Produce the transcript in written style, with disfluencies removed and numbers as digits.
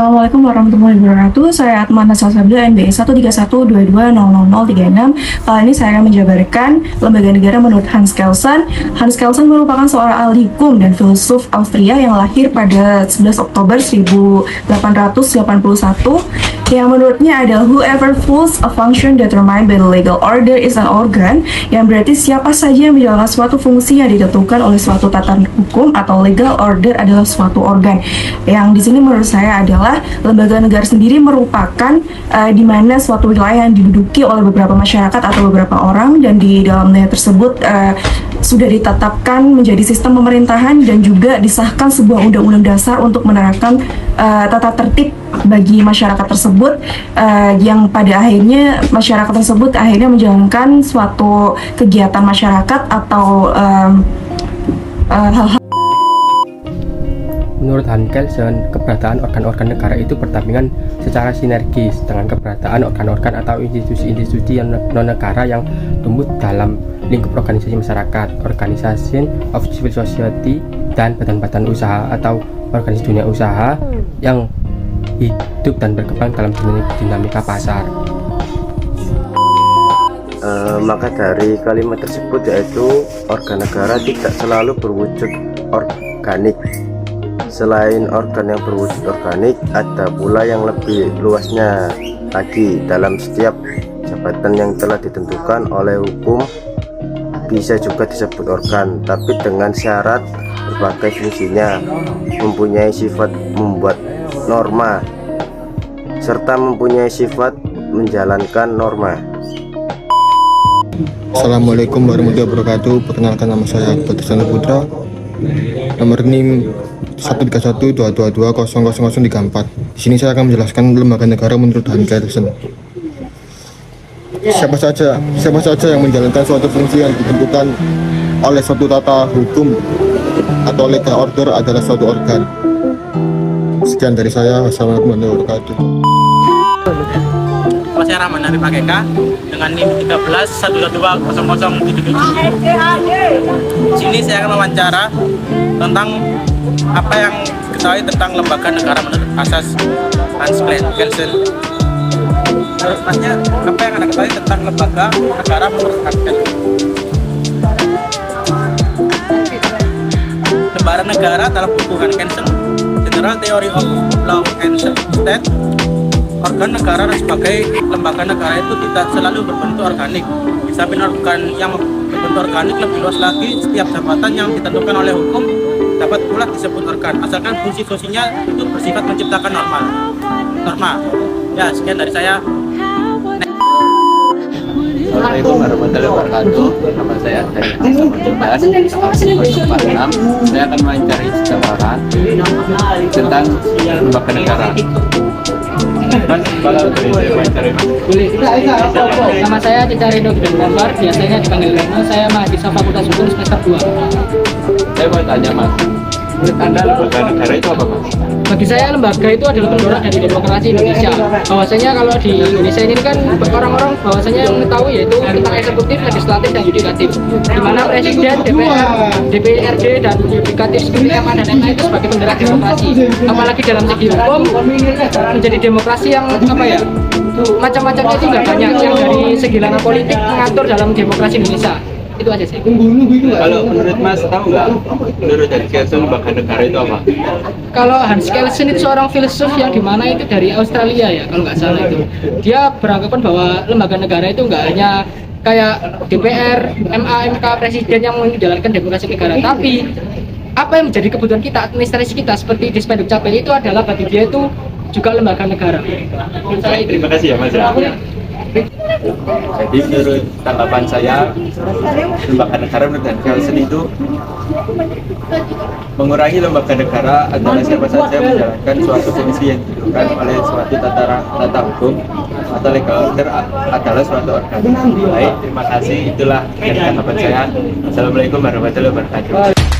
Assalamualaikum warahmatullahi wabarakatuh. Saya Atmana Salsabila NBE 13122000036. Kali ini saya akan menjabarkan lembaga negara menurut Hans Kelsen. Hans Kelsen merupakan seorang ahli hukum dan filsuf Austria yang lahir pada 11 Oktober 1881 yang menurutnya adalah whoever fulfills a function determined by the legal order is an organ, yang berarti siapa saja yang menjalankan suatu fungsi yang ditentukan oleh suatu tatanan hukum atau legal order adalah suatu organ. Yang di sini menurut saya adalah lembaga negara sendiri merupakan di mana suatu wilayah yang diduduki oleh beberapa masyarakat atau beberapa orang, dan di dalamnya tersebut sudah ditetapkan menjadi sistem pemerintahan dan juga disahkan sebuah undang-undang dasar untuk menerapkan tata tertib bagi masyarakat tersebut, yang pada akhirnya masyarakat tersebut akhirnya menjalankan suatu kegiatan masyarakat atau hal-hal. Menurut Hans Kelsen, keberadaan organ-organ negara itu berdampingan secara sinergis dengan keberadaan organ-organ atau institusi-institusi non-negara yang tumbuh dalam lingkup organisasi masyarakat, organisasi of civil society, dan badan-badan usaha atau organisasi dunia usaha yang hidup dan berkembang dalam dinamika pasar. Maka dari kalimat tersebut yaitu organ negara tidak selalu berwujud organik. Selain organ yang berwujud organik, ada pula yang lebih luasnya lagi. Dalam setiap jabatan yang telah ditentukan oleh hukum bisa juga disebut organ, tapi dengan syarat berbagai fungsinya, mempunyai sifat membuat norma, serta mempunyai sifat menjalankan norma. Assalamualaikum warahmatullahi wabarakatuh. Perkenalkan, nama saya Batisana Putra, nomor NIM 13122200034. Di sini saya akan menjelaskan lembaga negara menurut Hans Kelsen. Siapa saja yang menjalankan suatu fungsi yang ditentukan oleh suatu tata hukum atau legal order adalah suatu organ. Sekian dari saya. Wassalamualaikum warahmatullahi wabarakatuh. Saya Rahman dari PKK dengan NIM 13 122 007. Sini saya akan mewawancara tentang apa yang diketahui tentang lembaga negara menurut asas Hans Kelsen. Menurut Masnya, apa yang Anda ketahui tentang lembaga negara menurut Hans Kelsen? Lembaga negara dalam buku Hans Kelsen, General Theory of Law and State, organ negara dan sebagai lembaga negara itu tidak selalu berbentuk organik. Di samping organ yang berbentuk organik, lebih luas lagi, setiap jabatan yang ditentukan oleh hukum dapat pula disebut organ, asalkan fungsi-fungsinya itu bersifat menciptakan norma. Ya, sekian dari saya. Assalamualaikum warahmatullahi wabarakatuh. Nama saya dari Saya akan mencari gambaran tentang lembaga negara. Nama saya Tica Rino Gambar, biasanya dipanggil Reno. Saya mahasiswa Fakultas Hukum semester 2. Saya mau tanya, Mas, menurut Anda lembaga negara itu apa, Mas? Bagi saya lembaga itu adalah pendorong dari demokrasi Indonesia. Bahwasanya kalau di Indonesia ini kan orang-orang bahwasanya yang mengetahui yaitu tentang eksekutif, legislatif, dan yudikatif. Di mana presiden, DPR, DPRD, dan yudikatif seperti MA dan MA itu sebagai penggerak demokrasi. Apalagi dalam segi hukum menjadi demokrasi yang apa ya? Macam-macamnya itu nggak banyak, yang dari segi ranah politik mengatur dalam demokrasi Indonesia. Itu aja sih. Kalau menurut Mas, tahu nggak menurut Hans Kelsen lembaga negara itu apa? Kalau Hans Kelsen itu seorang filsuf yang dimana itu dari Australia ya, kalau nggak salah itu. Dia beranggapan bahwa lembaga negara itu nggak hanya kayak DPR, MA, MK, presiden yang menjalankan demokrasi negara, tapi apa yang menjadi kebutuhan kita, administrasi kita seperti di Spenduk Capil itu adalah bagi dia itu juga lembaga negara. Terima kasih ya, Mas. Jadi menurut tanggapan saya, lembaga negara menurut Hans Kelsen itu mengurangi lembaga negara adalah siapa saja menjalankan suatu fungsi yang ditentukan oleh suatu tata hukum atau legal order adalah suatu organ. Baik, terima kasih. Itulah yang tanggapan saya. Assalamualaikum warahmatullahi wabarakatuh.